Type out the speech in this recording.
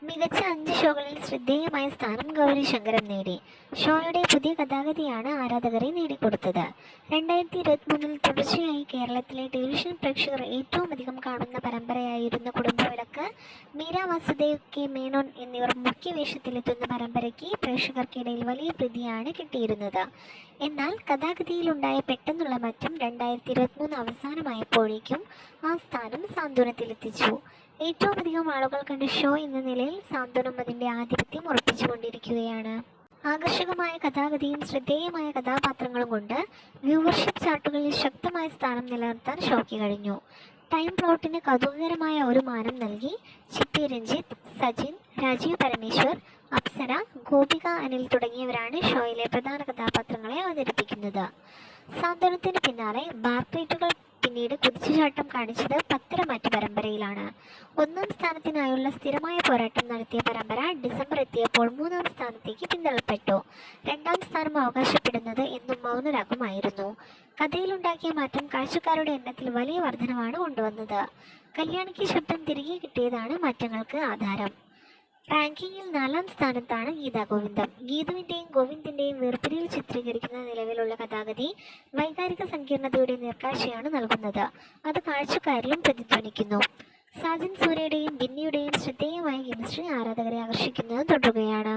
മികച്ച 5 ഷോകളിൽ ശ്രദ്ധേയമായ സ്ഥാനം ഗൗരി ശങ്കരം നേടി. ഷോയുടെ പുതിയ കഥാഗതിയാണ് ആരാധകരെ നേടിക്കൊടുത്തത്. 2023 തുടർച്ചയായി കേരളത്തിലെ ടെലിവിഷൻ പ്രേക്ഷകർ ഏറ്റവും അധികം കാണുന്ന പരമ്പരയായിരുന്ന കുടുംബവിളക്ക്, മീര വാസുദേവ്, കെ മേനോൻ എന്നിവർ മുഖ്യ വേഷത്തിലെത്തുന്ന പരമ്പരയ്ക്ക് പ്രേക്ഷകർക്കിടയിൽ വലിയ പ്രീതിയാണ് കിട്ടിയിരുന്നത്. എന്നാൽ കഥാഗതിയിലുണ്ടായ പെട്ടെന്നുള്ള മാറ്റം 2023 അവസാനമായപ്പോഴേക്കും ആ സ്ഥാനം സാന്ത്വനത്തിലെത്തിച്ചു. ഏറ്റവും അധികം ആളുകൾ കണ്ട ഷോ എന്ന നിലയിൽ സാന്ത്വനം അതിൻ്റെ ആധിപത്യം ഉറപ്പിച്ചുകൊണ്ടിരിക്കുകയാണ്. ആകർഷകമായ കഥാഗതിയും ശ്രദ്ധേയമായ കഥാപാത്രങ്ങളും കൊണ്ട് വ്യൂവർഷിപ്പ് ചാർട്ടുകളിൽ ശക്തമായ സ്ഥാനം നിലനിർത്താൻ ഷോയ്ക്ക് കഴിഞ്ഞു. ടൈം പ്ലോട്ടിന് കൗതുകകരമായ ഒരു മാനം നൽകി ചിപ്പി രഞ്ജിത്ത്, സജിൻ, രാജീവ് പരമേശ്വർ, അപ്സര, ഗോപിക അനിൽ തുടങ്ങിയവരാണ് ഷോയിലെ പ്രധാന കഥാപാത്രങ്ങളെ അവതരിപ്പിക്കുന്നത്. സാന്ത്വനത്തിന് പിന്നാലെ ബാർക്ലേറ്റുകൾ പിന്നീട് കുതിച്ചുചാട്ടം കാണിച്ചത് പത്തരമാറ്റ് പരമ്പരയിലാണ്. 1-ാം സ്ഥാനത്തിനായുള്ള സ്ഥിരമായ പോരാട്ടം നടത്തിയ പരമ്പര ഡിസംബർ എത്തിയപ്പോൾ 3-ാം സ്ഥാനത്തേക്ക് പിന്തള്ളപ്പെട്ടു. 2-ാം സ്ഥാനം അവകാശപ്പെടുന്നത് എന്നും മൗനരാഗമായിരുന്നു. കഥയിലുണ്ടാക്കിയ മാറ്റം കാഴ്ചക്കാരുടെ എണ്ണത്തിൽ വലിയ വർധനവാണ് കൊണ്ടുവന്നത്. കല്യാണിക്ക് ശബ്ദം തിരികെ കിട്ടിയതാണ് മാറ്റങ്ങൾക്ക് ആധാരം. റാങ്കിങ്ങിൽ 4-ാം സ്ഥാനത്താണ് ഗീതാ ഗോവിന്ദം. ഗീതുവിൻ്റെയും ഗോവിന്ദിൻ്റെയും വേർപിരിയിൽ ചിത്രീകരിക്കുന്ന നിലവിലുള്ള കഥാഗതി വൈകാരിക സങ്കീർണതയുടെ നേർക്കാഴ്ചയാണ് നൽകുന്നത്. അത് കാഴ്ചക്കാരിലും പ്രതിധ്വനിക്കുന്നു. സാജൻ സൂര്യയുടെയും ബിന്നിയുടെയും ശ്രദ്ധേയമായ കെമിസ്ട്രി ആരാധകരെ ആകർഷിക്കുന്നത് തുടരുകയാണ്.